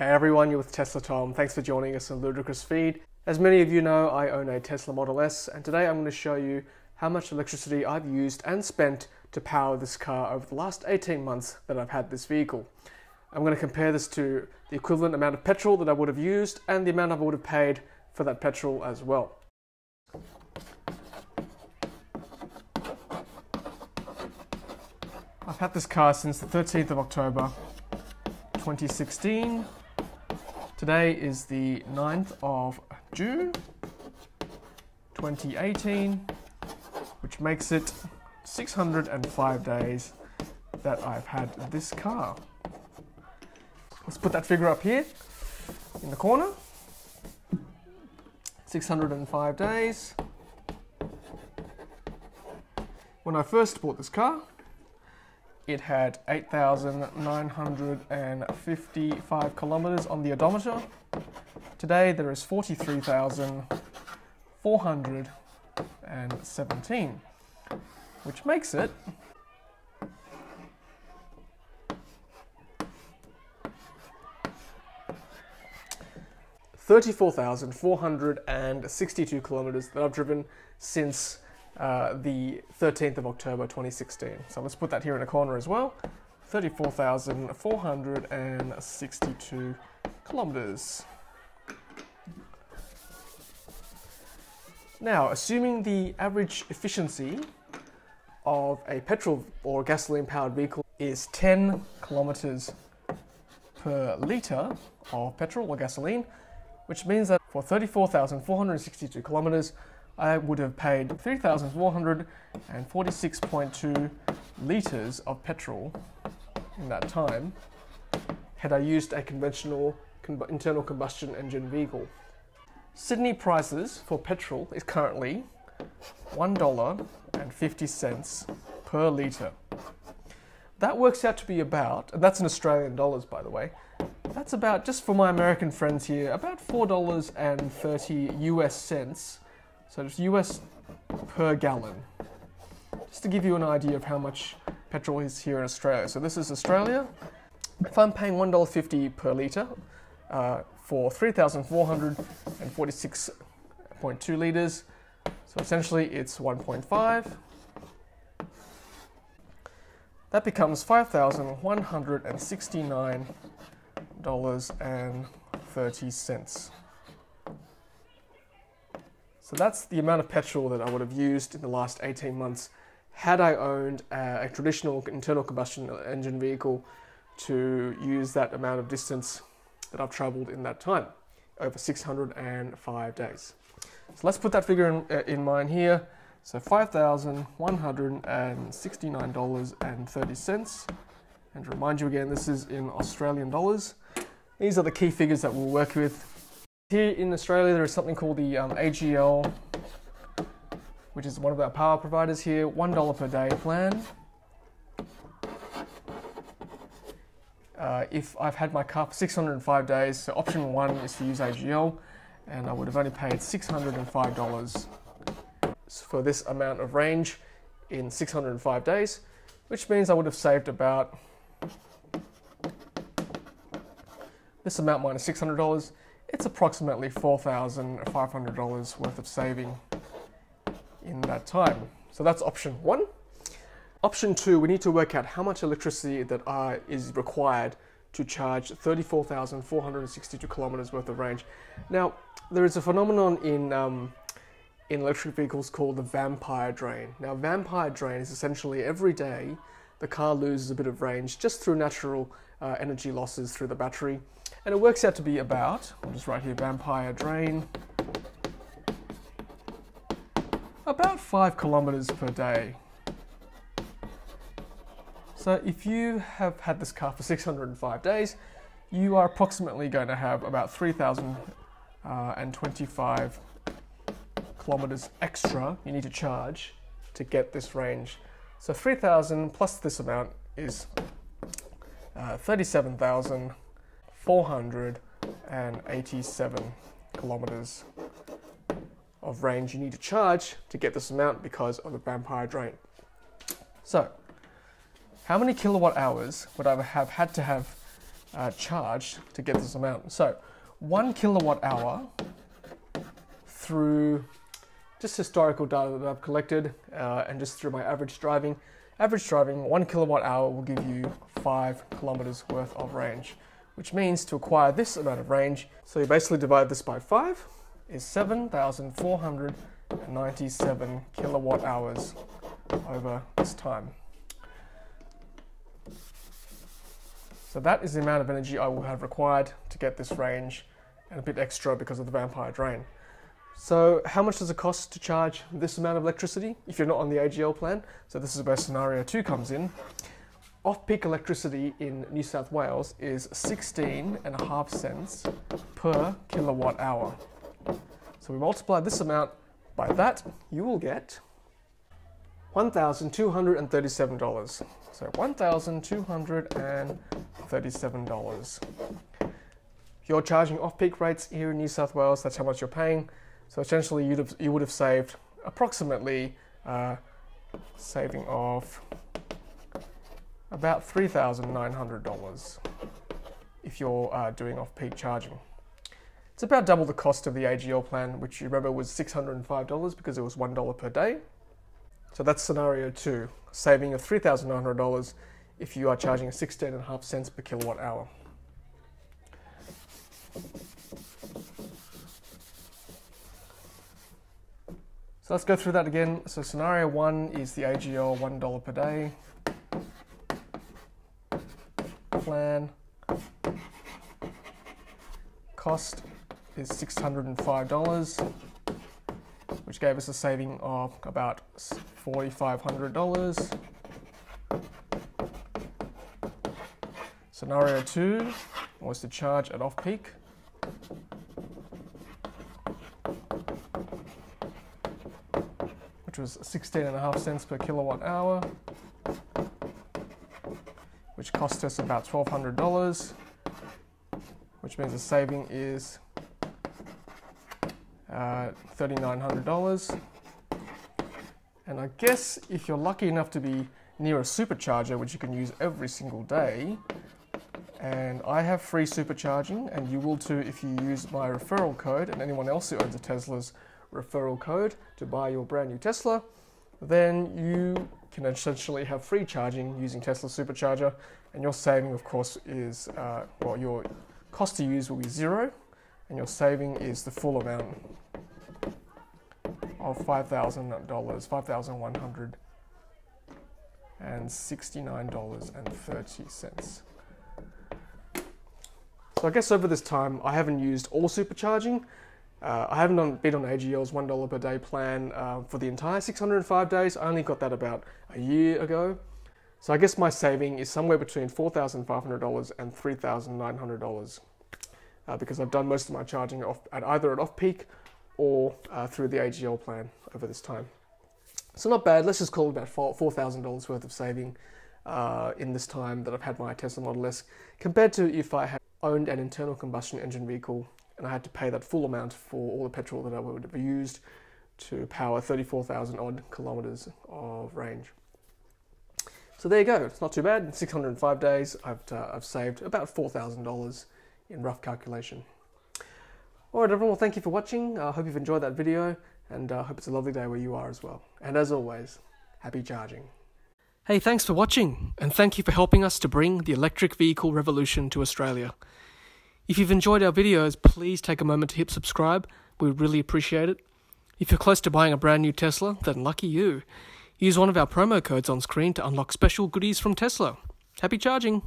Hey everyone, you're with Tesla Tom. Thanks for joining us on Ludicrous Feed. As many of you know, I own a Tesla Model S, and today I'm going to show you how much electricity I've used and spent to power this car over the last 18 months that I've had this vehicle. I'm going to compare this to the equivalent amount of petrol that I would have used and the amount I would have paid for that petrol as well. I've had this car since the 13th of October 2016. Today is the 9th of June 2018, which makes it 605 days that I've had this car. Let's put that figure up here in the corner. 605 days. When I first bought this car, it had 8,955 kilometers on the odometer. Today there is 43,417, which makes it 34,462 kilometers that I've driven since the 13th of October 2016. So let's put that here in a corner as well. 34,462 kilometers. Now, assuming the average efficiency of a petrol or gasoline powered vehicle is 10 kilometers per litre of petrol or gasoline, which means that for 34,462 kilometers, I would have paid 3,446.2 litres of petrol in that time had I used a conventional internal combustion engine vehicle. Sydney prices for petrol is currently $1.50 per litre. That works out to be about, and that's in Australian dollars by the way, that's about, just for my American friends here, about $4.30 US cents. So it's US per gallon. Just to give you an idea of how much petrol is here in Australia. So this is Australia. If I'm paying $1.50 per litre for 3,446.2 litres, so essentially it's 1.5. That becomes $5,169.30. So that's the amount of petrol that I would have used in the last 18 months had I owned a traditional internal combustion engine vehicle to use that amount of distance that I've travelled in that time, over 605 days. So let's put that figure in mind here. So $5,169.30. And to remind you again, this is in Australian dollars. These are the key figures that we'll work with. Here in Australia, there is something called the AGL, which is one of our power providers here, $1 per day plan. If I've had my car for 605 days, so option 1 is to use AGL, and I would have only paid $605 for this amount of range in 605 days, which means I would have saved about this amount minus $600. It's approximately $4,500 worth of saving in that time. So that's option 1. Option 2, we need to work out how much electricity that is required to charge 34,462 kilometers worth of range. Now, there is a phenomenon in electric vehicles called the vampire drain. Now, vampire drain is essentially every day the car loses a bit of range just through natural energy losses through the battery. And it works out to be about, I'll just write here, vampire drain, about 5 kilometers per day. So if you have had this car for 605 days, you are approximately going to have about 3,025 kilometers extra you need to charge to get this range. So 3,000 plus this amount is 37,487 kilometers of range you need to charge to get this amount because of the vampire drain. So, how many kilowatt hours would I have had to have charged to get this amount. So 1 kilowatt hour through just historical data that I've collected and just through my average driving, 1 kilowatt hour will give you 5 kilometers worth of range, which means to acquire this amount of range, so you basically divide this by 5, is 7,497 kilowatt hours over this time. So that is the amount of energy I will have required to get this range, and a bit extra because of the vampire drain. So how much does it cost to charge this amount of electricity if you're not on the AGL plan? So this is where scenario 2 comes in. Off-peak electricity in New South Wales is 16.5 cents per kilowatt hour. So we multiply this amount by that, you will get $1,237. So $1,237. If you're charging off-peak rates here in New South Wales, that's how much you're paying. So essentially you would have saved approximately saving of about $3,900 if you're doing off-peak charging. It's about double the cost of the AGL plan, which you remember was $605 because it was $1 per day. So that's scenario 2, saving of $3,900 if you are charging 16.5 cents per kilowatt hour. So let's go through that again. So scenario 1 is the AGL $1 per day plan. Cost is $605, which gave us a saving of about $4,500. Scenario 2 was to charge at off-peak. Which was 16.5 cents per kilowatt hour, which cost us about $1,200, which means the saving is $3,900. And I guess if you're lucky enough to be near a supercharger, which you can use every single day, and I have free supercharging, and you will too if you use my referral code, and anyone else who owns a Tesla's referral code to buy your brand new Tesla, then you can essentially have free charging using Tesla Supercharger, and your saving of course is, well, your cost to use will be $0, and your saving is the full amount of $5,000, $5,169.30. So I guess over this time I haven't used all supercharging. I haven't been on AGL's $1 per day plan for the entire 605 days. I only got that about a year ago. So I guess my saving is somewhere between $4,500 and $3,900 because I've done most of my charging either at off-peak or through the AGL plan over this time. So not bad. Let's just call it about $4,000 worth of saving in this time that I've had my Tesla Model S, compared to if I had owned an internal combustion engine vehicle and I had to pay that full amount for all the petrol that I would have used to power 34,000 odd kilometers of range. So there you go. It's not too bad. In 605 days, I've saved about $4,000 in rough calculation. All right, everyone. Well, thank you for watching. I hope you've enjoyed that video, and I hope it's a lovely day where you are as well. And as always, happy charging. Hey, thanks for watching, and thank you for helping us to bring the electric vehicle revolution to Australia. If you've enjoyed our videos, please take a moment to hit subscribe. We would really appreciate it. If you're close to buying a brand new Tesla, then lucky you. Use one of our promo codes on screen to unlock special goodies from Tesla. Happy charging!